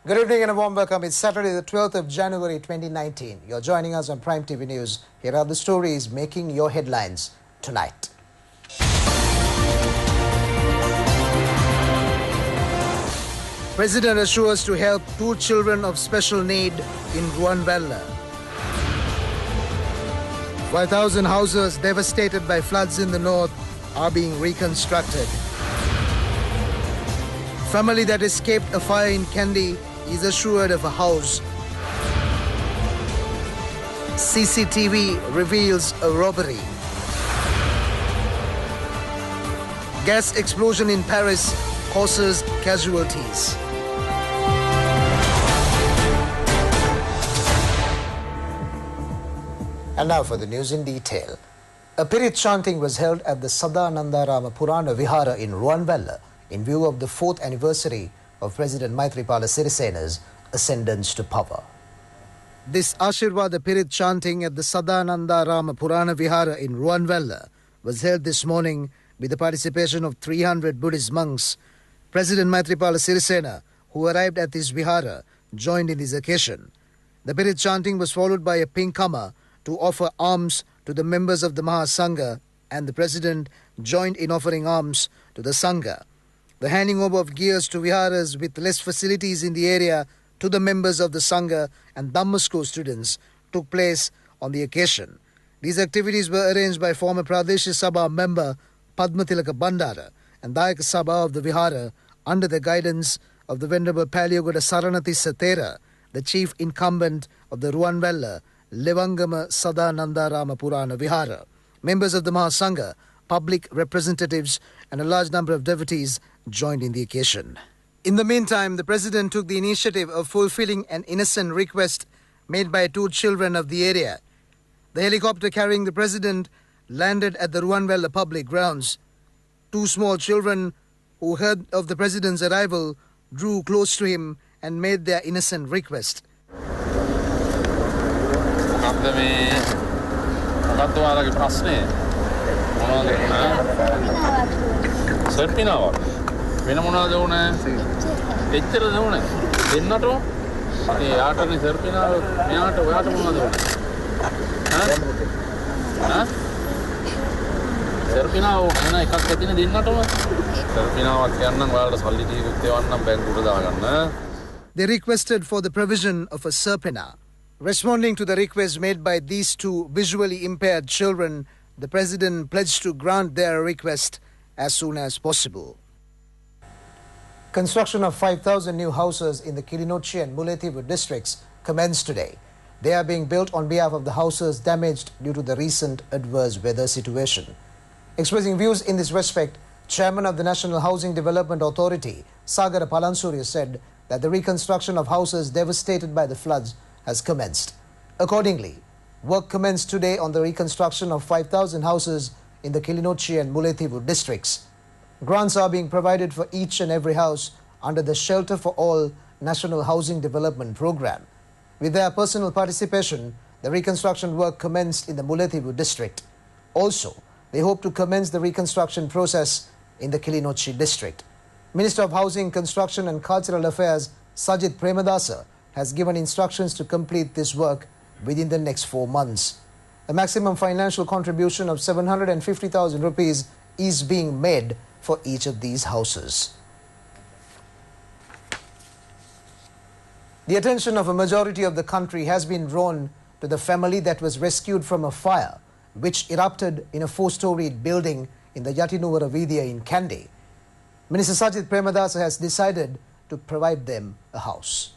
Good evening and a warm welcome. It's Saturday, the 12th of January 2019. You're joining us on Prime TV News. Here are the stories making your headlines tonight. President assures to help 2 children of special need in Ruanvella. 5,000 houses devastated by floods in the north are being reconstructed. Family that escaped a fire in Kandy is assured of a house. CCTV reveals a robbery. Gas explosion in Paris causes casualties. And now for the news in detail. A Pirit chanting was held at the Sadanandarama Purana Vihara in Ruanvella in view of the 4th anniversary of President Maithripala Sirisena's ascendance to power. This Ashirvada Pirit chanting at the Sadanandarama Purana Vihara in Ruanvella was held this morning with the participation of 300 Buddhist monks. President Maithripala Sirisena, who arrived at this vihara, joined in this occasion. The Pirit chanting was followed by a pinkama to offer alms to the members of the Mahasangha, and the President joined in offering alms to the Sangha. The handing over of gears to viharas with less facilities in the area to the members of the Sangha and Dhamma school students took place on the occasion. These activities were arranged by former Pradesh Sabha member Padmatilaka Bandara and Dayak Sabha of the Vihara under the guidance of the Venerable Paliyogoda Saranatissa Thera, the chief incumbent of the Ruanvella Levangama Sadanandarama Purana Vihara. Members of the Mahasangha, public representatives and a large number of devotees joined in the occasion. In the meantime, the President took the initiative of fulfilling an innocent request made by 2 children of the area. The helicopter carrying the President landed at the Ruanvella public grounds. 2 small children who heard of the President's arrival drew close to him and made their innocent request. වෙන මොනවද ඕනේ? එච්චරද ඕනේ? දෙන්නට ඒ යාටනේ සර්පිනාව මෙයාට ඔයාට මොනවද ඕනේ? හා? සර්පිනාව මොන එකක් ඇතිනේ දෙන්නටම? සර්පිනාවක් යන්නම් ඔයාලට සල්ලි ටිකක් දෙවන්නම් බැංකුවට දාගන්න. They requested for the provision of a serpina. Responding to the request made by these 2 visually impaired children, the President pledged to grant their request as soon as possible. Construction of 5,000 new houses in the Kilinochchi and Mullaitivu districts commenced today. They are being built on behalf of the houses damaged due to the recent adverse weather situation. Expressing views in this respect, Chairman of the National Housing Development Authority, Sagara Palansurya, said that the reconstruction of houses devastated by the floods has commenced. Accordingly, work commenced today on the reconstruction of 5,000 houses in the Kilinochchi and Mullaitivu districts. Grants are being provided for each and every house under the Shelter for All National Housing Development Program. With their personal participation, the reconstruction work commenced in the Mullaitivu district. Also, they hope to commence the reconstruction process in the Kilinochchi district. Minister of Housing, Construction and Cultural Affairs Sajid Premadasa has given instructions to complete this work within the next 4 months. A maximum financial contribution of 750,000 rupees is being made for each of these houses. The attention of a majority of the country has been drawn to the family that was rescued from a fire which erupted in a 4-storied building in the Yatinuvara Vidya in Kandy. Minister Sajid Premadasa has decided to provide them a house.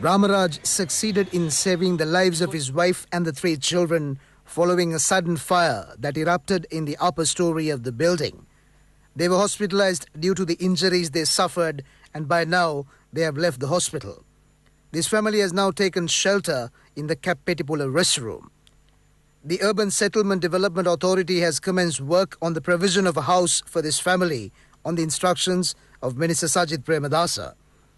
Ramaraj succeeded in saving the lives of his wife and the 3 children following a sudden fire that erupted in the upper story of the building. They were hospitalized due to the injuries they suffered, and by now they have left the hospital. This family has now taken shelter in the Kappetipula rest room. The Urban Settlement Development Authority has commenced work on the provision of a house for this family on the instructions of Minister Sajid Premadasa.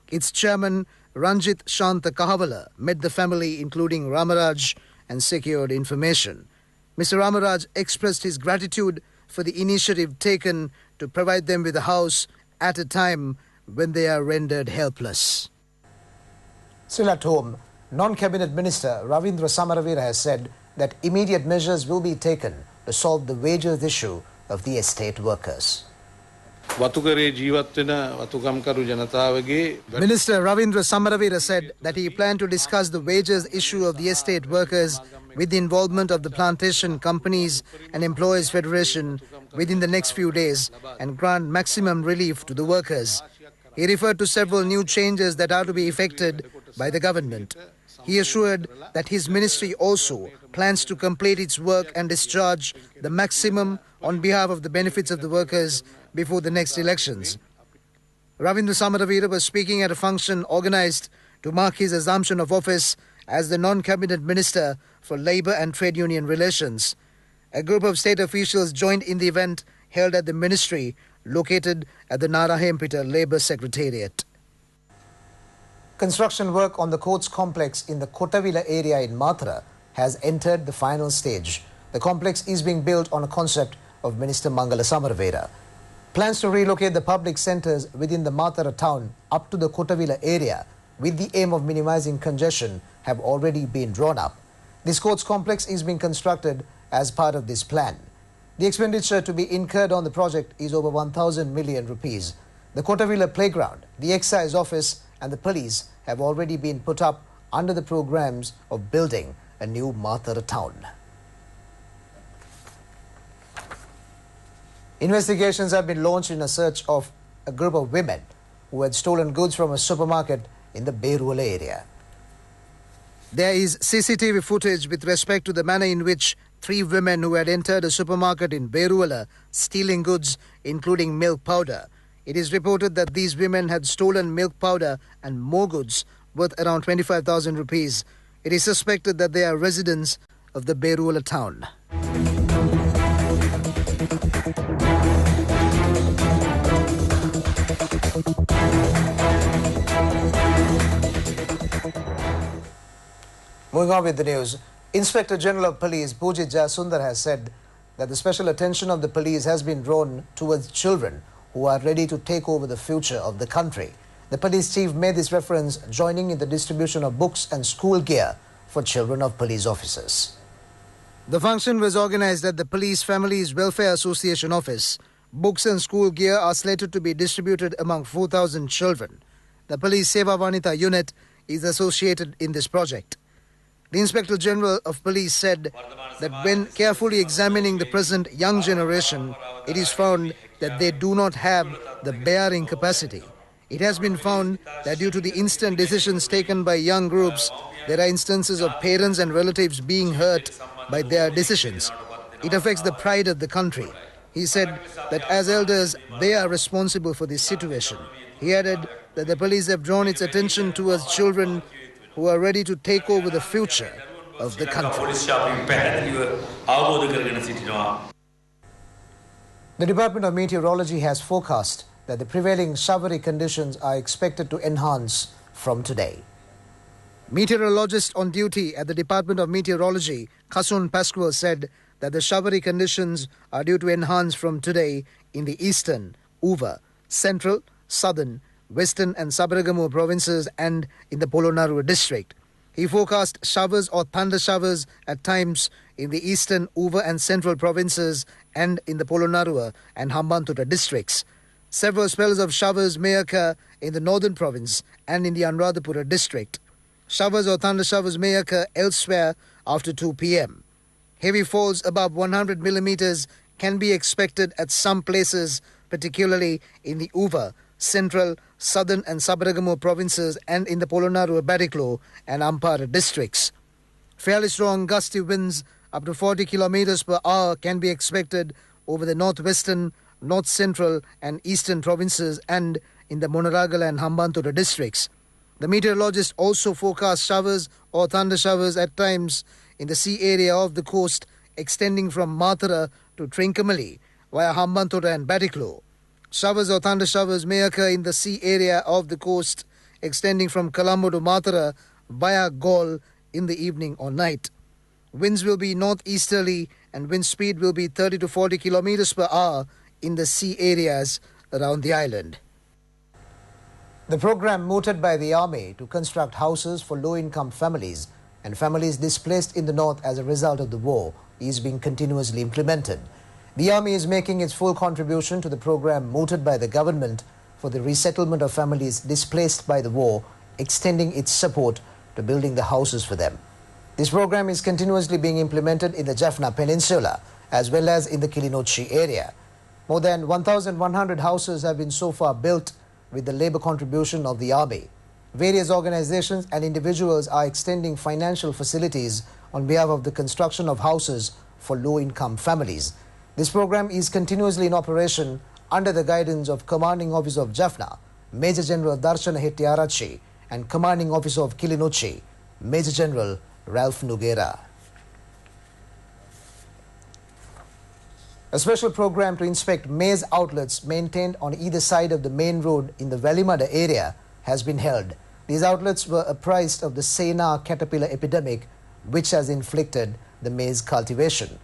Its chairman, Ranjit Shanta Kahavala, met the family including Ramaraj and secured information. Mr. Ramaraj expressed his gratitude for the initiative taken to provide them with a house at a time when they are rendered helpless. Still at home, non-cabinet minister Ravindra Samaravira has said that immediate measures will be taken to solve the wages issue of the estate workers. Minister Ravindra Samaravira said that he planned to discuss the wages issue of the estate workers with the involvement of the plantation companies and employees federation within the next few days and grant maximum relief to the workers. He referred to several new changes that are to be effected by the government. He assured that his ministry also plans to complete its work and discharge the maximum on behalf of the benefits of the workers before the next elections. Ravindra Samaravira was speaking at a function organised to mark his assumption of office as the non-cabinet minister for Labour and Trade Union Relations. A group of state officials joined in the event held at the ministry located at the Narahempita Labour Secretariat. Construction work on the courts complex in the Kotavila area in Mathura has entered the final stage. The complex is being built on a concept of Minister Mangala Samaravira. Plans to relocate the public centres within the Mathura town up to the Kotavila area with the aim of minimizing congestion have already been drawn up. This courts complex is being constructed as part of this plan. The expenditure to be incurred on the project is over 1,000 million rupees. The Kotavila playground, the excise office and the police have already been put up under the programs of building a new Mathura town. Investigations have been launched in a search of a group of women who had stolen goods from a supermarket in the Beruala area. There is CCTV footage with respect to the manner in which 3 women who had entered a supermarket in Beruala stealing goods, including milk powder. It is reported that these women had stolen milk powder and more goods worth around 25,000 rupees. It is suspected that they are residents of the Beruala town. Moving on with the news, Inspector General of Police Pujit Jasundar has said that the special attention of the police has been drawn towards children who are ready to take over the future of the country. The police chief made this reference joining in the distribution of books and school gear for children of police officers. The function was organized at the Police Families Welfare Association office. Books and school gear are slated to be distributed among 4,000 children. The Police Seva Vanita unit is associated in this project. The Inspector General of Police said that when carefully examining the present young generation, it is found that they do not have the bearing capacity. It has been found that due to the instant decisions taken by young groups, there are instances of parents and relatives being hurt by their decisions. It affects the pride of the country. He said that as elders, they are responsible for this situation. He added that the police have drawn its attention towards children who are ready to take over the future of the country. The Department of Meteorology has forecast that the prevailing showery conditions are expected to enhance from today. Meteorologist on duty at the Department of Meteorology, Kasun Pascual, said that the showery conditions are due to enhance from today in the eastern, Uva, central, southern, western and Sabaragamu provinces and in the Polonnaruwa district. He forecast showers or thunder showers at times in the eastern, Uva and central provinces and in the Polonnaruwa and Hambantota districts. Several spells of showers may occur in the northern province and in the Anuradhapura district. Showers or thunder showers may occur elsewhere after 2 p.m. Heavy falls above 100 millimeters can be expected at some places, particularly in the Uva, central, southern and Sabaragamu provinces and in the Polonnaruwa, Badiklo and Ampara districts. Fairly strong gusty winds up to 40 kilometers per hour can be expected over the northwestern, north central and eastern provinces and in the Monaragala and Hambantota districts. The meteorologist also forecast showers or thunder showers at times in the sea area of the coast extending from Mathura to Trincomalee via Hambantota and Badiklo. Showers or thunder showers may occur in the sea area of the coast extending from Colombo to Mathura via Gaul in the evening or night. Winds will be northeasterly and wind speed will be 30 to 40 kilometers per hour in the sea areas around the island. The program mooted by the army to construct houses for low-income families and families displaced in the north as a result of the war is being continuously implemented. The army is making its full contribution to the program mooted by the government for the resettlement of families displaced by the war, extending its support to building the houses for them. This program is continuously being implemented in the Jaffna Peninsula as well as in the Kilinochchi area. More than 1,100 houses have been so far built with the labor contribution of the army. Various organizations and individuals are extending financial facilities on behalf of the construction of houses for low-income families. This program is continuously in operation under the guidance of Commanding Officer of Jaffna, Major General Darshana Hettiarachchi, and Commanding Officer of Kilinochchi, Major General Ralph Nogueira. A special program to inspect maize outlets maintained on either side of the main road in the Velimada area has been held. These outlets were apprised of the Sena caterpillar epidemic which has inflicted the maize cultivation.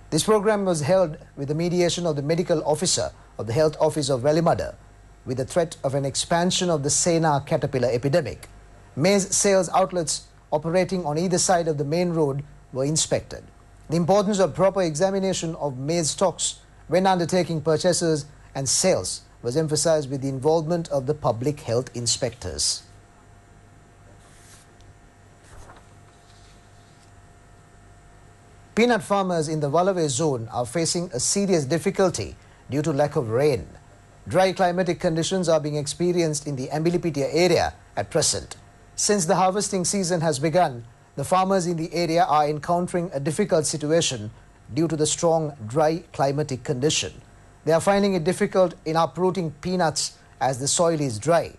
This program was held with the mediation of the medical officer of the Health Office of Velimada with the threat of an expansion of the Sena caterpillar epidemic. Maize sales outlets operating on either side of the main road were inspected. The importance of proper examination of maize stocks when undertaking purchases and sales was emphasized with the involvement of the public health inspectors. Peanut farmers in the Walaway zone are facing a serious difficulty due to lack of rain. Dry climatic conditions are being experienced in the Ambilipitia area at present. Since the harvesting season has begun, the farmers in the area are encountering a difficult situation due to the strong dry climatic condition. They are finding it difficult in uprooting peanuts as the soil is dry.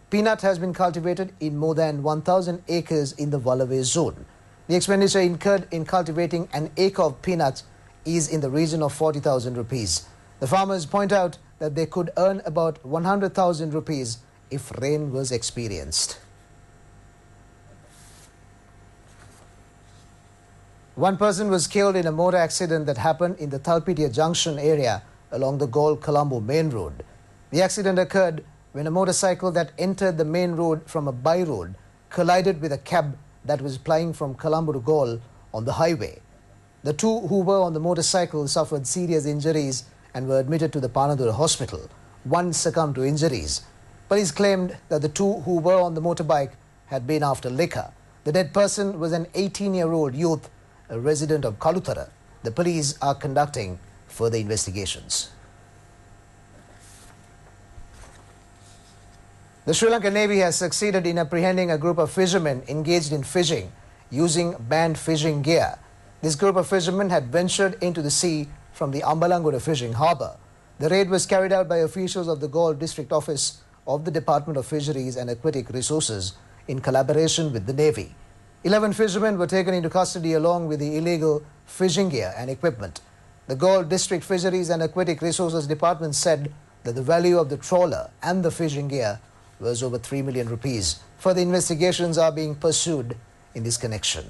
Peanut has been cultivated in more than 1,000 acres in the Walaway zone. The expenditure incurred in cultivating an acre of peanuts is in the region of 40,000 rupees. The farmers point out that they could earn about 100,000 rupees if rain was experienced. One person was killed in a motor accident that happened in the Thalpitia Junction area along the Galle-Colombo main road. The accident occurred when a motorcycle that entered the main road from a by road collided with a cab that was plying from Colombo to Galle on the highway. The two who were on the motorcycle suffered serious injuries and were admitted to the Panadura hospital. One succumbed to injuries. Police claimed that the two who were on the motorbike had been after liquor. The dead person was an 18-year-old youth, a resident of Kalutara. The police are conducting further investigations. The Sri Lankan Navy has succeeded in apprehending a group of fishermen engaged in fishing using banned fishing gear. This group of fishermen had ventured into the sea from the Ambalangoda fishing harbour. The raid was carried out by officials of the Galle District Office of the Department of Fisheries and Aquatic Resources in collaboration with the Navy. 11 fishermen were taken into custody along with the illegal fishing gear and equipment. The Galle District Fisheries and Aquatic Resources Department said that the value of the trawler and the fishing gear was over 3 million rupees. Further investigations are being pursued in this connection.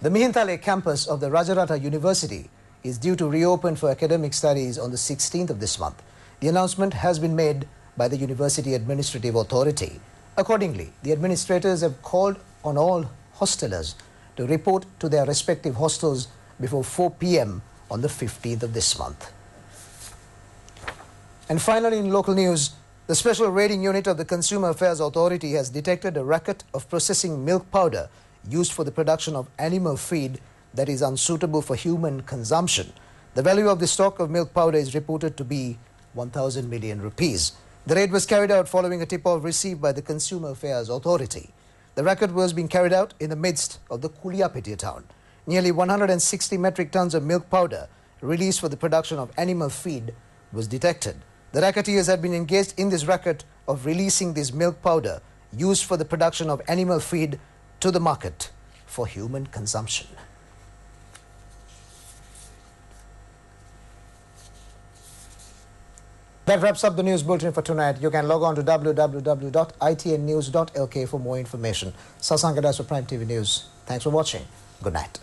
The Mihintale campus of the Rajaratha University is due to reopen for academic studies on the 16th of this month. The announcement has been made by the University Administrative Authority. Accordingly, the administrators have called on all hostelers to report to their respective hostels before 4 p.m. on the 15th of this month. And finally, in local news, the Special Raiding Unit of the Consumer Affairs Authority has detected a racket of processing milk powder used for the production of animal feed that is unsuitable for human consumption. The value of the stock of milk powder is reported to be 1,000 million rupees. The raid was carried out following a tip-off received by the Consumer Affairs Authority. The racket was being carried out in the midst of the Kuliapetia town. Nearly 160 metric tons of milk powder released for the production of animal feed was detected. The racketeers had been engaged in this racket of releasing this milk powder used for the production of animal feed to the market for human consumption. That wraps up the news bulletin for tonight. You can log on to www.itnnews.lk for more information. Sasangadas for Prime TV News. Thanks for watching. Good night.